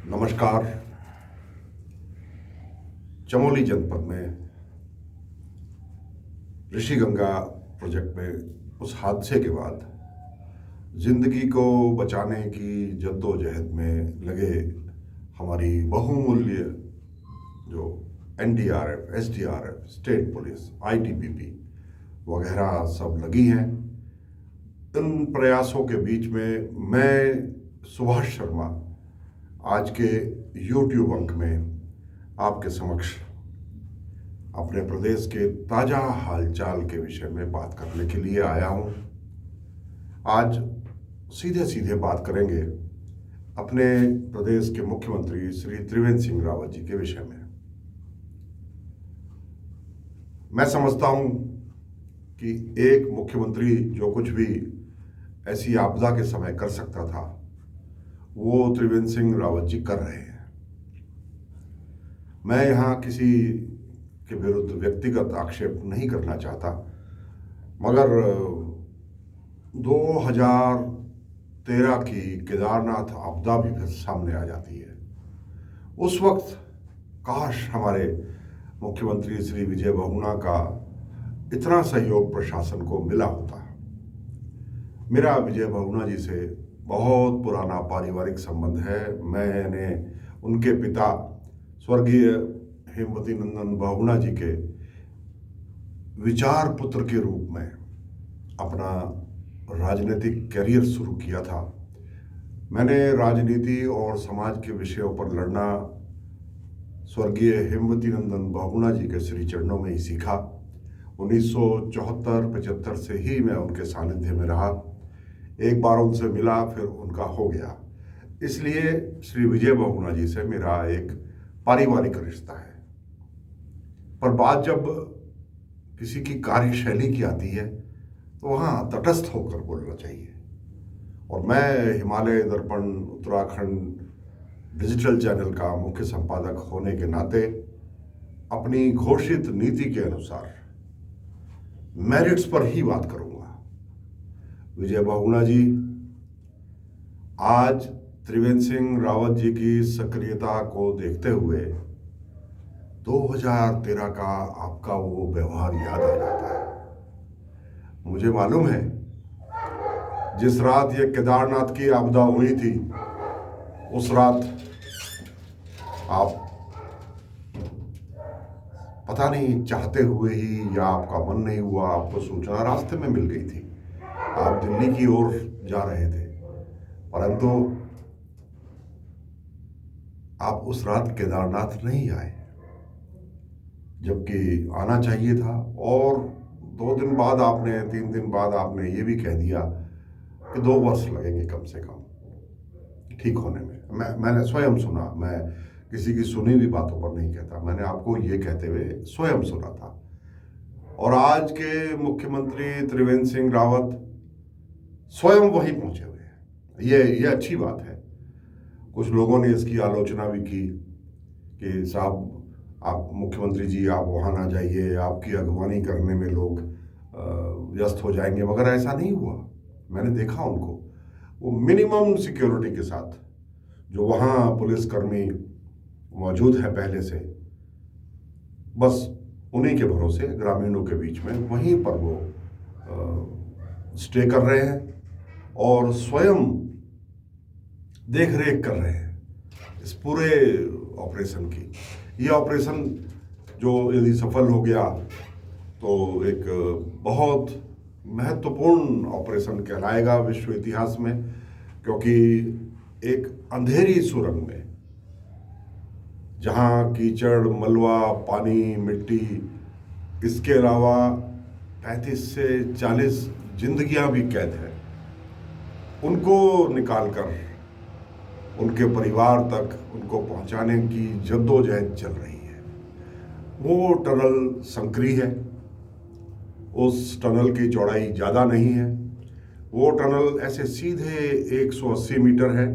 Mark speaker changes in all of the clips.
Speaker 1: नमस्कार। चमोली जनपद में ऋषिगंगा प्रोजेक्ट में उस हादसे के बाद जिंदगी को बचाने की जद्दोजहद में लगे हमारी बहुमूल्य जो NDRF, SDRF, state police, ITBP वगैरह सब लगी हैं। इन प्रयासों के बीच में मैं सुभाष शर्मा आज के यूट्यूब अंक में आपके समक्ष अपने प्रदेश के ताज़ा हालचाल के विषय में बात करने के लिए आया हूं। आज सीधे सीधे बात करेंगे अपने प्रदेश के मुख्यमंत्री श्री त्रिवेंद्र सिंह रावत जी के विषय में। मैं समझता हूं कि एक मुख्यमंत्री जो कुछ भी ऐसी आपदा के समय कर सकता था वो त्रिवेंद्र सिंह रावत जी कर रहे हैं। मैं यहाँ किसी के विरुद्ध व्यक्तिगत आक्षेप नहीं करना चाहता, मगर 2013 की केदारनाथ आपदा भी फिर सामने आ जाती है। उस वक्त काश हमारे मुख्यमंत्री श्री विजय बहुगुणा का इतना सहयोग प्रशासन को मिला होता। मेरा विजय बहुगुणा जी से बहुत पुराना पारिवारिक संबंध है। मैंने उनके पिता स्वर्गीय हेमवती नंदन बहुगुणा जी के विचार पुत्र के रूप में अपना राजनीतिक करियर शुरू किया था। मैंने राजनीति और समाज के विषयों पर लड़ना स्वर्गीय हेमवती नंदन बहुगुणा जी के श्री चरणों में ही सीखा। 1974-75 से ही मैं उनके सानिध्य में रहा। एक बार उनसे मिला, फिर उनका हो गया। इसलिए श्री विजय बहुगुणा जी से मेरा एक पारिवारिक रिश्ता है। पर बात जब किसी की कार्यशैली की आती है तो वहाँ तटस्थ होकर बोलना चाहिए। और मैं हिमालय दर्पण उत्तराखंड डिजिटल चैनल का मुख्य संपादक होने के नाते अपनी घोषित नीति के अनुसार मेरिट्स पर ही बात करूंगा। विजय बहुगुणा जी, आज त्रिवेंद्र सिंह रावत जी की सक्रियता को देखते हुए 2013 का आपका वो व्यवहार याद आ जाता है। मुझे मालूम है जिस रात ये केदारनाथ की आपदा हुई थी उस रात आप पता नहीं चाहते हुए ही या आपका मन नहीं हुआ, आपको सूचना रास्ते में मिल गई थी, आप दिल्ली की ओर जा रहे थे, परंतु आप उस रात केदारनाथ नहीं आए जबकि आना चाहिए था। और 2 दिन बाद आपने 3 दिन बाद आपने ये भी कह दिया कि 2 वर्ष लगेंगे कम से कम ठीक होने में। मैंने स्वयं सुना, मैं किसी की सुनी हुई बातों पर नहीं कहता, मैंने आपको ये कहते हुए स्वयं सुना था। और आज के मुख्यमंत्री त्रिवेंद्र सिंह रावत स्वयं वहीं पहुंचे हुए हैं। ये अच्छी बात है। कुछ लोगों ने इसकी आलोचना भी की कि साहब आप मुख्यमंत्री जी आप वहाँ ना जाइए, आपकी अगवानी करने में लोग व्यस्त हो जाएंगे, मगर ऐसा नहीं हुआ। मैंने देखा उनको, वो मिनिमम सिक्योरिटी के साथ जो वहाँ पुलिसकर्मी मौजूद है पहले से, बस उन्हीं के भरोसे ग्रामीणों के बीच में वहीं पर वो स्टे कर रहे हैं और स्वयं देख रेख कर रहे हैं इस पूरे ऑपरेशन की। ये ऑपरेशन जो यदि सफल हो गया तो एक बहुत महत्वपूर्ण ऑपरेशन कहलाएगा विश्व इतिहास में, क्योंकि एक अंधेरी सुरंग में जहां कीचड़, मलबा, पानी, मिट्टी, इसके अलावा 35 से 40 जिंदगियां भी कैद हैं, उनको निकालकर उनके परिवार तक उनको पहुंचाने की जद्दोजहद चल रही है। वो टनल संकरी है, उस टनल की चौड़ाई ज़्यादा नहीं है। वो टनल ऐसे सीधे 180 मीटर है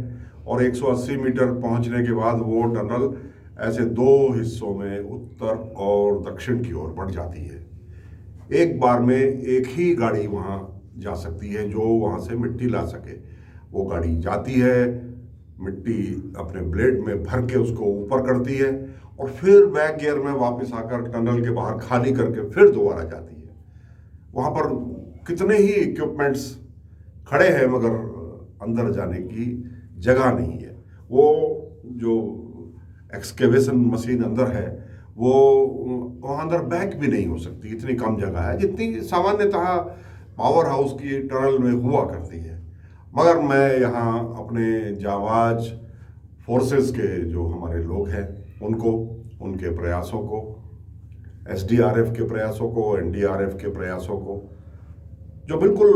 Speaker 1: और 180 मीटर पहुंचने के बाद वो टनल ऐसे 2 हिस्सों में उत्तर और दक्षिण की ओर बढ़ जाती है। एक बार में एक ही गाड़ी वहाँ जा सकती है जो वहाँ से मिट्टी ला सके। वो गाड़ी जाती है, मिट्टी अपने ब्लेड में भर के उसको ऊपर करती है और फिर बैक गियर में वापस आकर टनल के बाहर खाली करके फिर दोबारा जाती है। वहाँ पर कितने ही इक्विपमेंट्स खड़े हैं मगर अंदर जाने की जगह नहीं है। वो जो एक्सकेवेशन मशीन अंदर है वो वहाँ अंदर बैक भी नहीं हो सकती, इतनी कम जगह है जितनी सामान्यतः पावर हाउस की टनल में हुआ करती है। मगर मैं यहाँ अपने जाबाज फोर्सेस के जो हमारे लोग हैं उनको, उनके प्रयासों को, एसडीआरएफ के प्रयासों को, एनडीआरएफ के प्रयासों को, जो बिल्कुल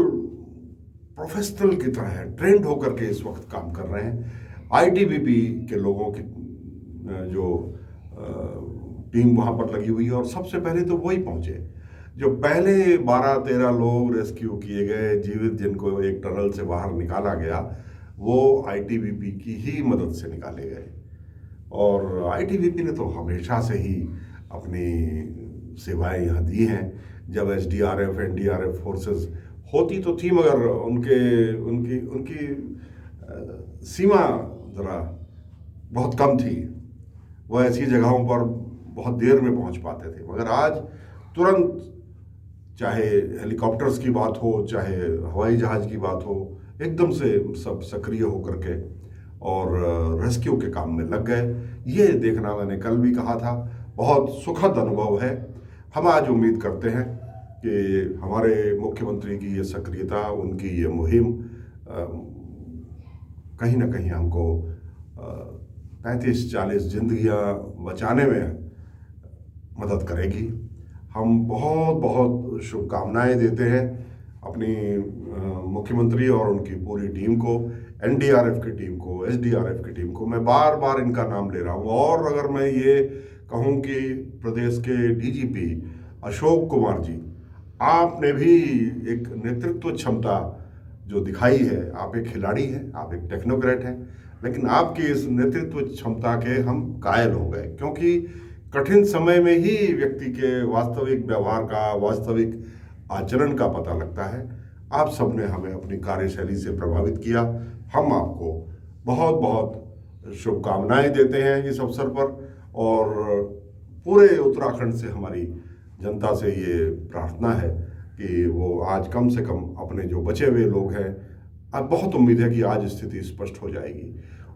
Speaker 1: प्रोफेशनल की तरह है, ट्रेंड होकर के इस वक्त काम कर रहे हैं। आईटीबीपी के लोगों की जो टीम वहाँ पर लगी हुई है और सबसे पहले तो वही पहुँचे जो पहले 12-13 लोग रेस्क्यू किए गए जीवित, जिनको एक टनल से बाहर निकाला गया, वो आईटीबीपी की ही मदद से निकाले गए। और आईटीबीपी ने तो हमेशा से ही अपनी सेवाएं यहाँ दी हैं। जब एसडीआरएफ एनडीआरएफ फोर्सेस होती तो थी मगर उनके उनकी उनकी सीमा ज़रा बहुत कम थी। वह ऐसी जगहों पर बहुत देर में पहुंच पाते थे, मगर आज तुरंत, चाहे हेलीकॉप्टर्स की बात हो चाहे हवाई जहाज़ की बात हो, एकदम से सब सक्रिय होकर के और रेस्क्यू के काम में लग गए। ये देखना मैंने कल भी कहा था, बहुत सुखद अनुभव है। हम आज उम्मीद करते हैं कि हमारे मुख्यमंत्री की ये सक्रियता, उनकी ये मुहिम कहीं ना कहीं हमको 35-40 जिंदगियां बचाने में मदद करेगी। हम बहुत बहुत शुभकामनाएं देते हैं अपनी मुख्यमंत्री और उनकी पूरी टीम को, एनडीआरएफ की टीम को, एसडीआरएफ की टीम को। मैं बार बार इनका नाम ले रहा हूँ। और अगर मैं ये कहूँ कि प्रदेश के डीजीपी अशोक कुमार जी, आपने भी एक नेतृत्व क्षमता जो दिखाई है, आप एक खिलाड़ी हैं, आप एक टेक्नोक्रेट हैं, लेकिन आपकी इस नेतृत्व क्षमता के हम कायल हो गए, क्योंकि कठिन समय में ही व्यक्ति के वास्तविक व्यवहार का, वास्तविक आचरण का पता लगता है। आप सबने हमें अपनी कार्यशैली से प्रभावित किया। हम आपको बहुत बहुत शुभकामनाएं देते हैं इस अवसर पर, और पूरे उत्तराखंड से हमारी जनता से ये प्रार्थना है कि वो आज कम से कम अपने जो बचे हुए लोग हैं, अब बहुत उम्मीद है कि आज स्थिति स्पष्ट हो जाएगी,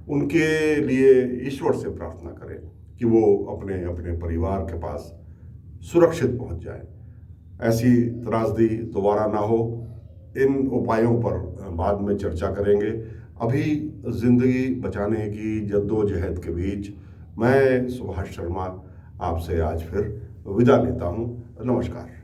Speaker 1: उनके लिए ईश्वर से प्रार्थना करें कि वो अपने अपने परिवार के पास सुरक्षित पहुंच जाए, ऐसी त्रासदी दोबारा ना हो। इन उपायों पर बाद में चर्चा करेंगे। अभी जिंदगी बचाने की जद्दोजहद के बीच मैं सुभाष शर्मा आपसे आज फिर विदा लेता हूं। नमस्कार।